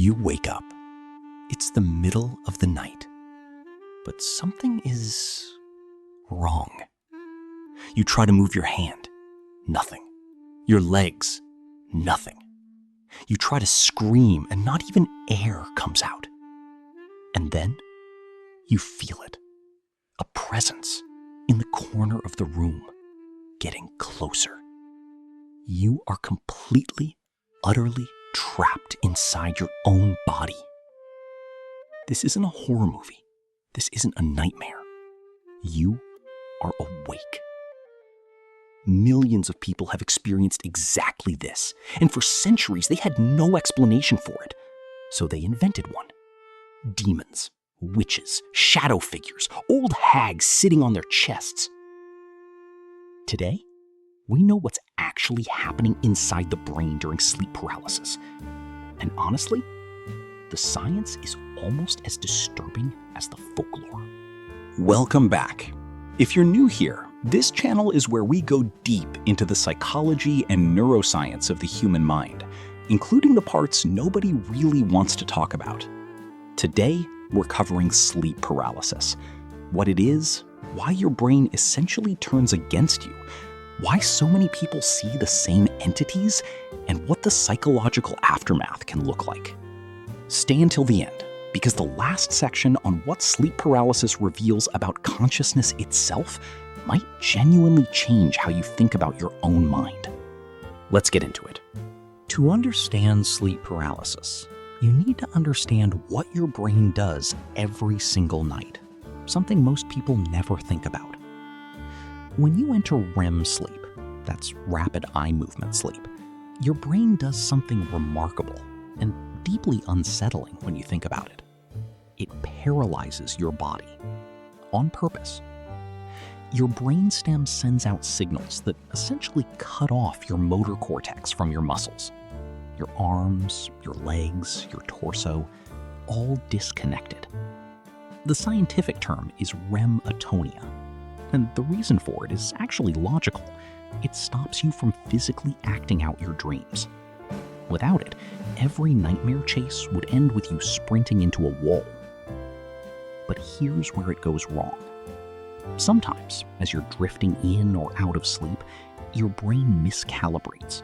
You wake up. It's the middle of the night, but something is wrong. You try to move your hand. Nothing. Your legs. Nothing. You try to scream and not even air comes out. And then you feel it. A presence in the corner of the room, getting closer. You are completely, utterly trapped inside your own body. This isn't a horror movie. This isn't a nightmare. You are awake. Millions of people have experienced exactly this, and for centuries they had no explanation for it. So they invented one. Demons, witches, shadow figures, old hags sitting on their chests. Today, we know what's actually happening inside the brain during sleep paralysis. And honestly, the science is almost as disturbing as the folklore. Welcome back. If you're new here, this channel is where we go deep into the psychology and neuroscience of the human mind, including the parts nobody really wants to talk about. Today, we're covering sleep paralysis. What it is, why your brain essentially turns against you, why so many people see the same entities, and what the psychological aftermath can look like. Stay until the end, because the last section on what sleep paralysis reveals about consciousness itself might genuinely change how you think about your own mind. Let's get into it. To understand sleep paralysis, you need to understand what your brain does every single night, something most people never think about. When you enter REM sleep, that's rapid eye movement sleep, your brain does something remarkable and deeply unsettling when you think about it. It paralyzes your body on purpose. Your brainstem sends out signals that essentially cut off your motor cortex from your muscles. Your arms, your legs, your torso, all disconnected. The scientific term is REM atonia, and the reason for it is actually logical. It stops you from physically acting out your dreams. Without it, every nightmare chase would end with you sprinting into a wall. But here's where it goes wrong. Sometimes, as you're drifting in or out of sleep, your brain miscalibrates.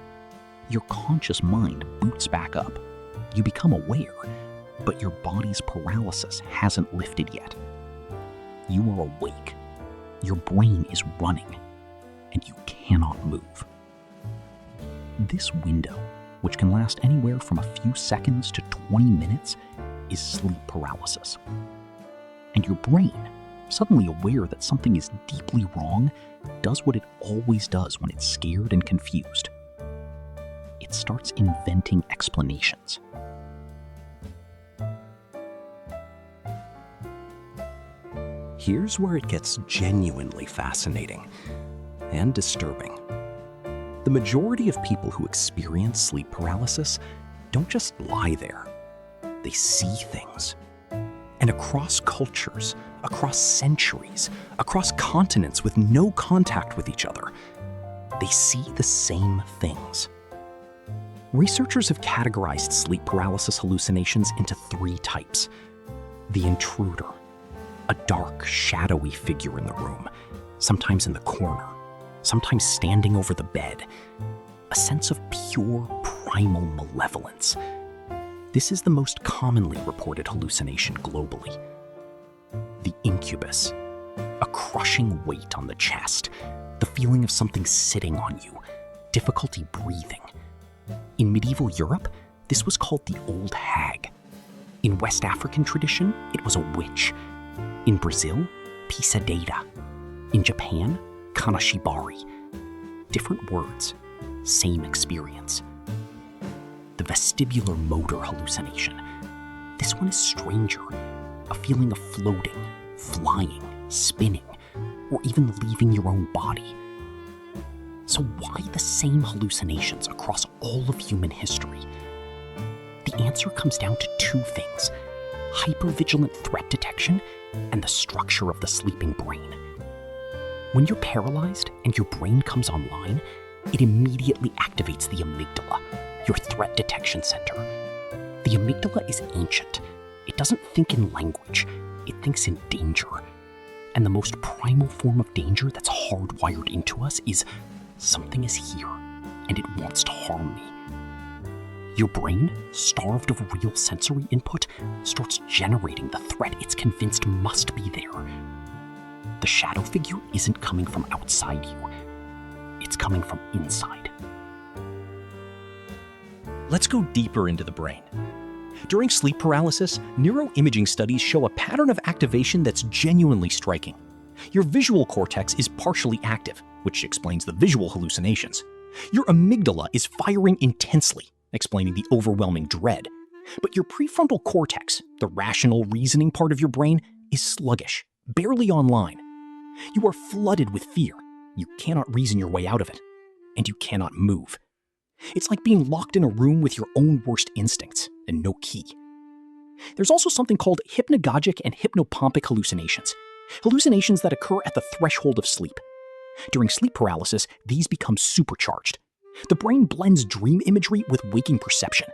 Your conscious mind boots back up. You become aware, but your body's paralysis hasn't lifted yet. You are awake. Your brain is running, and you cannot move. This window, which can last anywhere from a few seconds to 20 minutes, is sleep paralysis. And your brain, suddenly aware that something is deeply wrong, does what it always does when it's scared and confused. It starts inventing explanations. Here's where it gets genuinely fascinating and disturbing. The majority of people who experience sleep paralysis don't just lie there. They see things. And across cultures, across centuries, across continents with no contact with each other, they see the same things. Researchers have categorized sleep paralysis hallucinations into 3 types. The intruder, a dark, shadowy figure in the room, sometimes in the corner, sometimes standing over the bed, a sense of pure, primal malevolence. This is the most commonly reported hallucination globally. The incubus, a crushing weight on the chest, the feeling of something sitting on you, difficulty breathing. In medieval Europe, this was called the old hag. In West African tradition, it was a witch. In Brazil, pisadeta. In Japan, kanashibari. Different words, same experience. The vestibular motor hallucination. This one is stranger, a feeling of floating, flying, spinning, or even leaving your own body. So why the same hallucinations across all of human history? The answer comes down to 2 things: hypervigilant threat detection and the structure of the sleeping brain. When you're paralyzed and your brain comes online, it immediately activates the amygdala, your threat detection center. The amygdala is ancient. It doesn't think in language. It thinks in danger. And the most primal form of danger that's hardwired into us is something is here, and it wants to harm me. Your brain, starved of real sensory input, starts generating the threat it's convinced must be there. The shadow figure isn't coming from outside you. It's coming from inside. Let's go deeper into the brain. During sleep paralysis, neuroimaging studies show a pattern of activation that's genuinely striking. Your visual cortex is partially active, which explains the visual hallucinations. Your amygdala is firing intensely, explaining the overwhelming dread. But your prefrontal cortex, the rational reasoning part of your brain, is sluggish, barely online. You are flooded with fear. You cannot reason your way out of it. And you cannot move. It's like being locked in a room with your own worst instincts and no key. There's also something called hypnagogic and hypnopompic hallucinations. Hallucinations that occur at the threshold of sleep. During sleep paralysis, these become supercharged. The brain blends dream imagery with waking perception.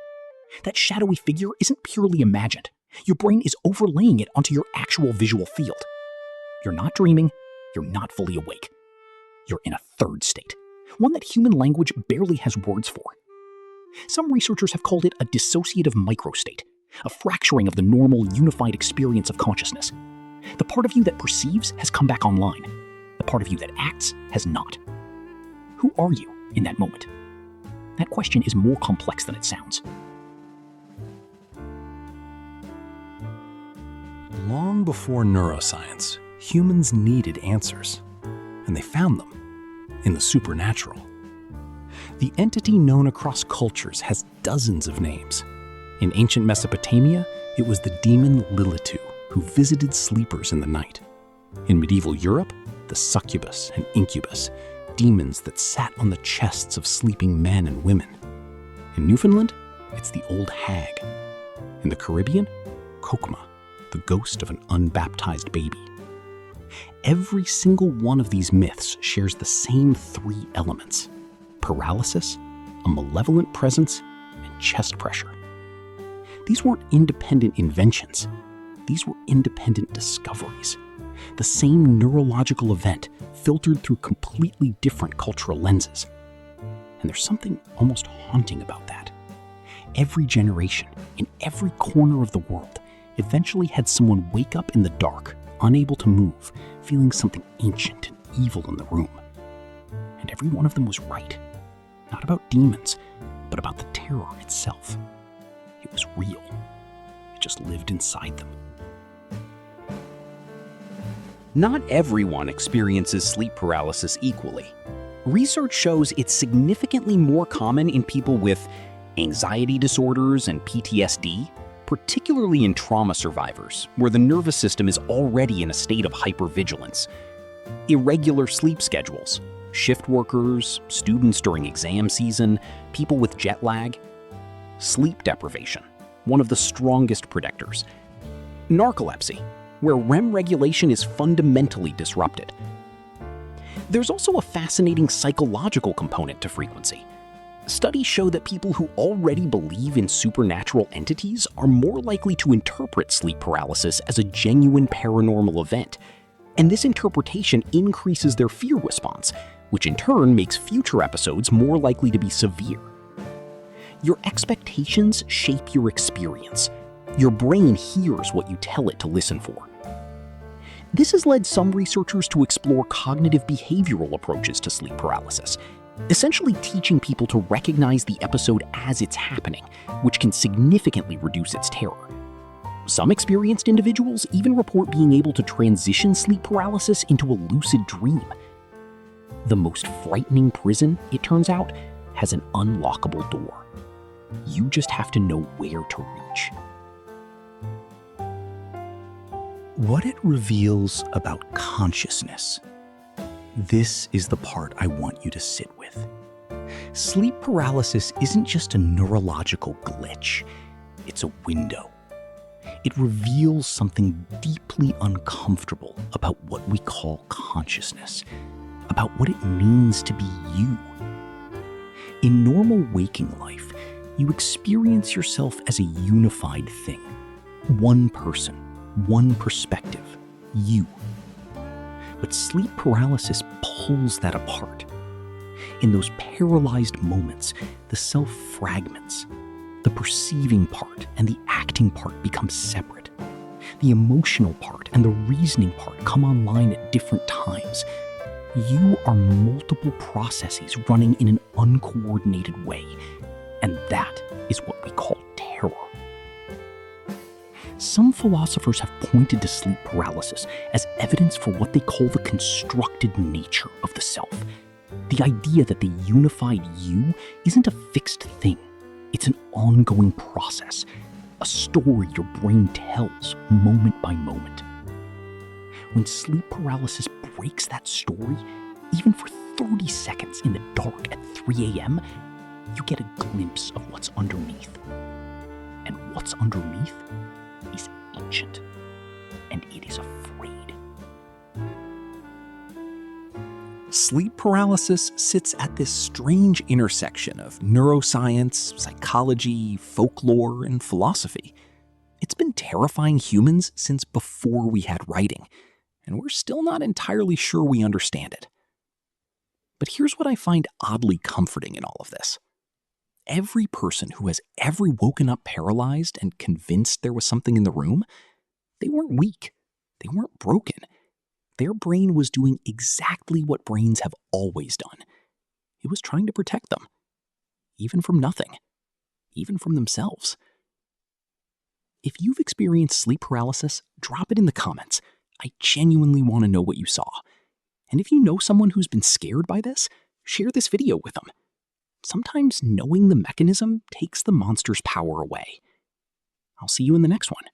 That shadowy figure isn't purely imagined. Your brain is overlaying it onto your actual visual field. You're not dreaming. You're not fully awake. You're in a third state, one that human language barely has words for. Some researchers have called it a dissociative microstate, a fracturing of the normal unified experience of consciousness. The part of you that perceives has come back online. The part of you that acts has not. Who are you in that moment? That question is more complex than it sounds. Long before neuroscience, humans needed answers, and they found them in the supernatural. The entity known across cultures has dozens of names. In ancient Mesopotamia, it was the demon Lilitu, who visited sleepers in the night. In medieval Europe, the succubus and incubus, demons that sat on the chests of sleeping men and women. In Newfoundland, it's the old hag. In the Caribbean, Kokma, the ghost of an unbaptized baby. Every single one of these myths shares the same three elements: paralysis, a malevolent presence, and chest pressure. These weren't independent inventions. These were independent discoveries. The same neurological event filtered through completely different cultural lenses. And there's something almost haunting about that. Every generation, in every corner of the world, eventually had someone wake up in the dark, unable to move, feeling something ancient and evil in the room. And every one of them was right. Not about demons, but about the terror itself. It was real. It just lived inside them. Not everyone experiences sleep paralysis equally. Research shows it's significantly more common in people with anxiety disorders and PTSD, particularly in trauma survivors, where the nervous system is already in a state of hypervigilance. Irregular sleep schedules, shift workers, students during exam season, people with jet lag. Sleep deprivation, one of the strongest predictors. Narcolepsy, where REM regulation is fundamentally disrupted. There's also a fascinating psychological component to frequency. Studies show that people who already believe in supernatural entities are more likely to interpret sleep paralysis as a genuine paranormal event. And this interpretation increases their fear response, which in turn makes future episodes more likely to be severe. Your expectations shape your experience. Your brain hears what you tell it to listen for. This has led some researchers to explore cognitive behavioral approaches to sleep paralysis, essentially teaching people to recognize the episode as it's happening, which can significantly reduce its terror. Some experienced individuals even report being able to transition sleep paralysis into a lucid dream. The most frightening prison, it turns out, has an unlockable door. You just have to know where to reach. What it reveals about consciousness. This is the part I want you to sit with. Sleep paralysis isn't just a neurological glitch. It's a window. It reveals something deeply uncomfortable about what we call consciousness, about what it means to be you. In normal waking life, You experience yourself as a unified thing. One person, one perspective, you. But sleep paralysis pulls that apart. In those paralyzed moments, the self fragments. The perceiving part and the acting part become separate. The emotional part and the reasoning part come online at different times. You are multiple processes running in an uncoordinated way, and that is what we call terror. Some philosophers have pointed to sleep paralysis as evidence for what they call the constructed nature of the self. The idea that the unified you isn't a fixed thing. It's an ongoing process, a story your brain tells moment by moment. When sleep paralysis breaks that story, even for 30 seconds in the dark at 3 a.m., you get a glimpse of what's underneath. And what's underneath is ancient, and it is afraid. Sleep paralysis sits at this strange intersection of neuroscience, psychology, folklore, and philosophy. It's been terrifying humans since before we had writing, and we're still not entirely sure we understand it. But here's what I find oddly comforting in all of this. Every person who has ever woken up paralyzed and convinced there was something in the room, they weren't weak. They weren't broken. Their brain was doing exactly what brains have always done. It was trying to protect them. Even from nothing. Even from themselves. If you've experienced sleep paralysis, drop it in the comments. I genuinely want to know what you saw. And if you know someone who's been scared by this, share this video with them. Sometimes knowing the mechanism takes the monster's power away. I'll see you in the next one.